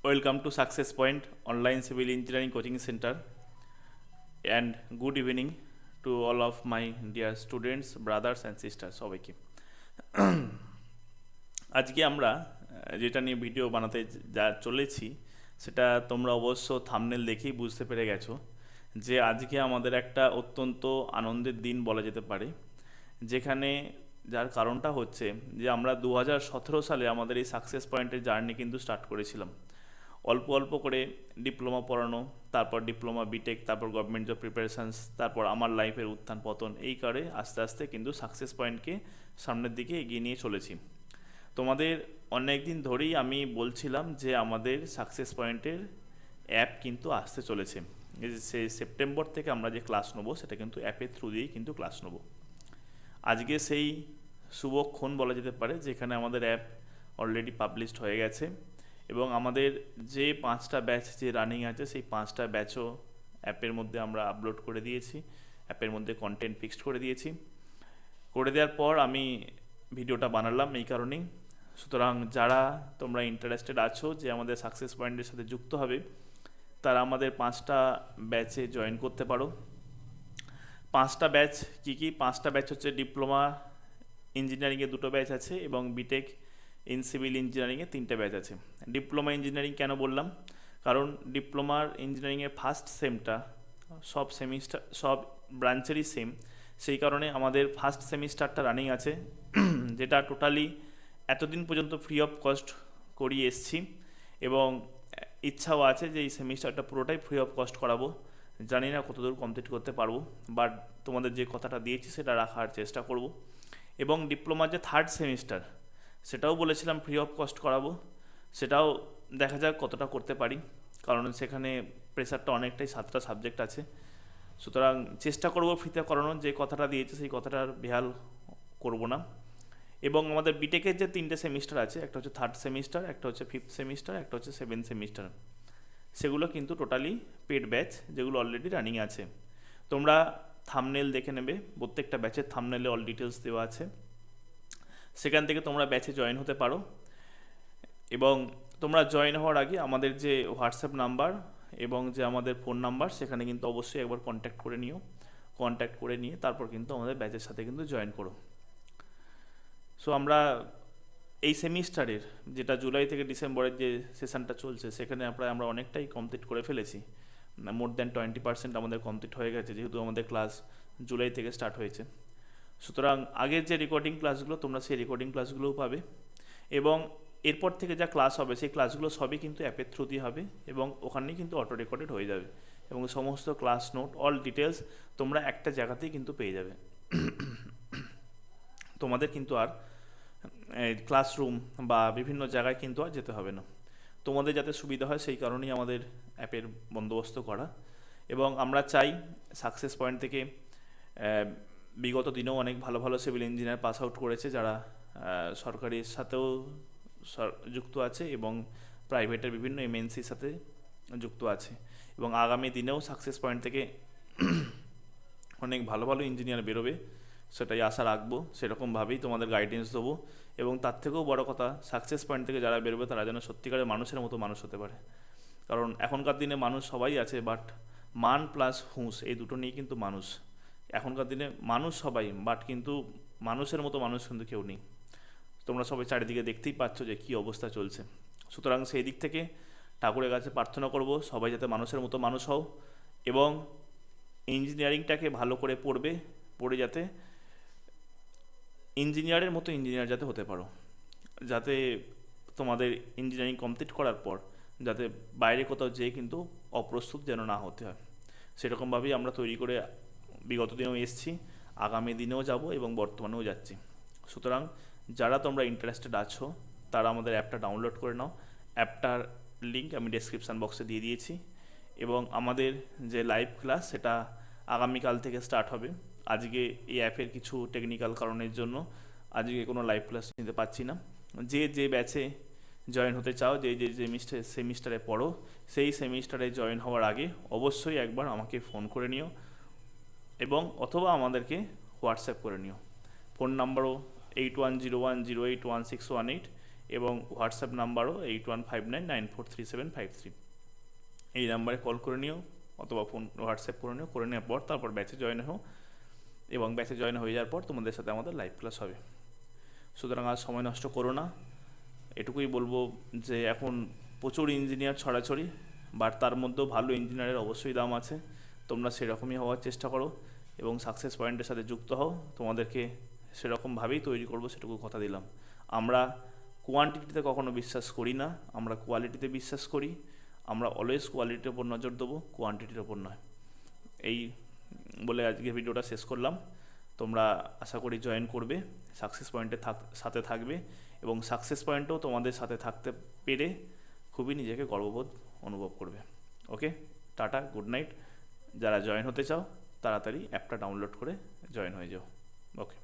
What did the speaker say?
Welcome to Success Point Online Civil Engineering Coaching Center, and good evening to all of my dear students, brothers and sisters সবাইকে। আজকে আমরা যেটা নিয়ে video বানাতে যা চলেছি সেটা তোমরা অবশ্য থাম্বনেল দেখেই বুঝতে পেরে গেছো যে আজকে আমাদের একটা অত্যন্ত আনন্দের দিন বলা যেতে পারে, যেখানে যার কারণটা হচ্ছে যে আমরা 2017 সালে আমাদের এই সাকসেস পয়েন্টের জার্নি কিন্তু স্টার্ট করেছিলাম। অল্প অল্প করে ডিপ্লোমা পড়ানো, তারপর ডিপ্লোমা বিটেক, তারপর গভর্নমেন্ট জব প্রিপারেশানস, তারপর আমার লাইফের উত্থান পতন, এই করে আস্তে আস্তে কিন্তু সাকসেস পয়েন্টকে সামনের দিকে এগিয়ে নিয়ে চলেছি। তোমাদের অনেক দিন ধরেই আমি বলছিলাম যে আমাদের সাকসেস পয়েন্টের অ্যাপ কিন্তু আসতে চলেছে। সেই সেপ্টেম্বর থেকে আমরা যে ক্লাস নেবো সেটা কিন্তু অ্যাপের থ্রু দিয়েই কিন্তু ক্লাস নেবো। আজকে সেই শুভক্ষণ বলা যেতে পারে যেখানে আমাদের অ্যাপ অলরেডি পাবলিশড হয়ে গেছে এবং আমাদের যে 5টা ব্যাচ যে রানিং আছে সেই 5টা ব্যাচও অ্যাপের মধ্যে আমরা আপলোড করে দিয়েছি, অ্যাপের মধ্যে কন্টেন্ট ফিক্সড করে দিয়েছি। করে দেওয়ার পর আমি ভিডিওটা বানালাম এই কারণেই। সুতরাং যারা তোমরা ইন্টারেস্টেড আছো যে আমাদের সাকসেস পয়েন্টের সাথে যুক্ত হবে, তারা আমাদের 5টা ব্যাচে জয়েন করতে পারো। 5টা ব্যাচ কী কী? 5টা ব্যাচ হচ্ছে ডিপ্লোমা ইঞ্জিনিয়ারিংয়ে 2টো ব্যাচ আছে এবং বিটেক ইন সিভিল ইঞ্জিনিয়ারিংয়ে 3টে ব্যাচ আছে। ডিপ্লোমা ইঞ্জিনিয়ারিং কেন বললাম? কারণ ডিপ্লোমার ইঞ্জিনিয়ারিংয়ের ফার্স্ট সেমটা সব সেমিস্টার সব ব্রাঞ্চেরই সেম, সেই কারণে আমাদের ফার্স্ট সেমিস্টারটা রানিং আছে, যেটা টোটালি এতদিন পর্যন্ত ফ্রি অফ কস্ট করিয়ে এসছি এবং ইচ্ছাও আছে যে এই সেমিস্টারটা পুরোটাই ফ্রি অফ কস্ট করাবো। জানি না কতদূর কমপ্লিট করতে পারবো, বাট তোমাদের যে কথাটা দিয়েছি সেটা রাখার চেষ্টা করব। এবং ডিপ্লোমার যে থার্ড সেমিস্টার সেটাও বলেছিলাম ফ্রি অফ কস্ট করাবো, সেটাও দেখা যাক কতটা করতে পারি, কারণ সেখানে প্রেসারটা অনেকটাই, 7টা সাবজেক্ট আছে। সুতরাং চেষ্টা করব ফ্রিতে করানোর, যে কথাটা দিয়েছে সেই কথাটার বেহাল করব না। এবং আমাদের বিটেকের যে 3টে সেমিস্টার আছে, একটা হচ্ছে থার্ড সেমিস্টার, একটা হচ্ছে ফিফথ সেমিস্টার, একটা হচ্ছে 7th সেমিস্টার, সেগুলো কিন্তু টোটালি পেড ব্যাচ, যেগুলো অলরেডি রানিং আছে। তোমরা থাম্বনেল দেখে নেবে, প্রত্যেকটা ব্যাচের থাম্বনেলে অল ডিটেলস দেওয়া আছে, সেখান থেকে তোমরা ব্যাচে জয়েন হতে পারো। এবং তোমরা জয়েন হওয়ার আগে আমাদের যে হোয়াটসঅ্যাপ নাম্বার এবং যে আমাদের ফোন নাম্বার, সেখানে কিন্তু অবশ্যই একবার কন্ট্যাক্ট করে নিও। কন্ট্যাক্ট করে নিয়ে তারপর কিন্তু আমাদের ব্যাচের সাথে কিন্তু জয়েন করো। সো আমরা এই সেমিস্টারের, যেটা জুলাই থেকে ডিসেম্বরের যে সেশনটা চলছে, সেখানে আমরা অনেকটাই কমপ্লিট করে ফেলেছি। মোর দ্যান 20% আমাদের কমপ্লিট হয়ে গেছে, যেহেতু আমাদের ক্লাস জুলাই থেকে স্টার্ট হয়েছে। সুতরাং আগের যে রেকর্ডিং ক্লাসগুলো, তোমরা সেই রেকর্ডিং ক্লাসগুলোও পাবে এবং এরপর থেকে যা ক্লাস হবে সেই ক্লাসগুলো সবই কিন্তু অ্যাপের থ্রু দিয়ে হবে এবং ওখানেই কিন্তু অটো রেকর্ডেড হয়ে যাবে এবং সমস্ত ক্লাস নোট, অল ডিটেলস তোমরা একটা জায়গাতেই কিন্তু পেয়ে যাবে। তোমাদের কিন্তু আর ক্লাসরুম বা বিভিন্ন জায়গায় কিন্তু আর যেতে হবে না। তোমাদের যাতে সুবিধা হয় সেই কারণেই আমাদের অ্যাপের বন্দোবস্ত করা। এবং আমরা চাই সাকসেস পয়েন্ট থেকে বিগত দিনেও অনেক ভালো ভালো সিভিল ইঞ্জিনিয়ার পাস আউট করেছে, যারা সরকারির সাথেও যুক্ত আছে এবং প্রাইভেটের বিভিন্ন এমএনসির সাথে যুক্ত আছে এবং আগামী দিনেও সাকসেস পয়েন্ট থেকে অনেক ভালো ভালো ইঞ্জিনিয়ার বেরোবে, সেটাই আশা রাখবো। সেরকমভাবেই তোমাদের গাইডেন্স দেবো এবং তার থেকেও বড় কথা, সাকসেস পয়েন্ট থেকে যারা বেরোবে তারা যেন সত্যিকারের মানুষের মতো মানুষ হতে পারে। কারণ এখনকার দিনে মানুষ সবাই আছে, বাট মান প্লাস হুঁশ এই দুটো নিয়ে কিন্তু মানুষ। এখনকার দিনে মানুষ সবাই, বাট কিন্তু মানুষের মতো মানুষ কিন্তু কেউ নেই। তোমরা সবাই চারিদিকে দেখতেই পাচ্ছ যে কী অবস্থা চলছে। সুতরাং সেই দিক থেকে ঠাকুরের কাছে প্রার্থনা করব সবাই যাতে মানুষের মতো মানুষ হও এবং ইঞ্জিনিয়ারিংটাকে ভালো করে পড়ে যাতে ইঞ্জিনিয়ারের মতো ইঞ্জিনিয়ার যাতে হতে পারো, যাতে তোমাদের ইঞ্জিনিয়ারিং কমপ্লিট করার পর যাতে বাইরে কোথাও যেয়ে কিন্তু অপ্রস্তুত যেন না হতে হয়, সেরকমভাবেই আমরা তৈরি করে বিগত দিনেও এসেছি, আগামী দিনেও যাব এবং বর্তমানেও যাচ্ছি। সুতরাং যারা তোমরা ইন্টারেস্টেড আছো তারা আমাদের অ্যাপটা ডাউনলোড করে নাও। অ্যাপটার লিঙ্ক আমি ডেসক্রিপশান বক্সে দিয়ে দিয়েছি এবং আমাদের যে লাইভ ক্লাস সেটা আগামীকাল থেকে স্টার্ট হবে। আজকে এই অ্যাপের কিছু টেকনিক্যাল কারণের জন্য আজকে কোনো লাইভ ক্লাস নিতে পারছি না। যে ব্যাচে জয়েন হতে চাও, যে সেমিস্টারে পড়ো, সেই সেমিস্টারে জয়েন হওয়ার আগে অবশ্যই একবার আমাকে ফোন করে নিও এবং অথবা আমাদেরকে হোয়াটসঅ্যাপ করে নিও। ফোন নাম্বারও 8101081618 এবং হোয়াটসঅ্যাপ নাম্বারও 8159943753। এই নাম্বারে কল করে নিও অথবা ফোন হোয়াটসঅ্যাপ করে নেওয়ার পর তারপর ব্যাচে জয়েন হও, এবং ব্যাচে জয়েন হয়ে যাওয়ার পর তোমাদের সাথে আমাদের লাইভ ক্লাস হবে। সুতরাং আর সময় নষ্ট করো না, এটুকুই বলবো যে এখন প্রচুর ইঞ্জিনিয়ার ছড়াছড়ি, বাট তার মধ্যেও ভালো ইঞ্জিনিয়ারের অবশ্যই দাম আছে। তোমরা সেরকমই হওয়ার চেষ্টা করো এবং সাকসেস পয়েন্টের সাথে যুক্ত হও। তোমাদেরকে সেরকমভাবেই তৈরি করবো, সেটুকু কথা দিলাম। আমরা কোয়ান্টিটিতে কখনো বিশ্বাস করি না, আমরা কোয়ালিটিতে বিশ্বাস করি। আমরা অলওয়েজ কোয়ালিটির ওপর নজর দেবো, কোয়ান্টিটির ওপর নয়। এই বলে আজকে ভিডিওটা শেষ করলাম। তোমরা আশা করি জয়েন করবে, সাকসেস পয়েন্টের সাথে থাকবে, এবং সাকসেস পয়েন্টেও তোমাদের সাথে থাকতে পেরে খুবই নিজেকে গর্ববোধ অনুভব করবে। ওকে, টাটা, গুড নাইট। যারা জয়েন হতে চাও তাড়াতাড়ি অ্যাপটা ডাউনলোড করে জয়েন হয়ে যাও। ওকে।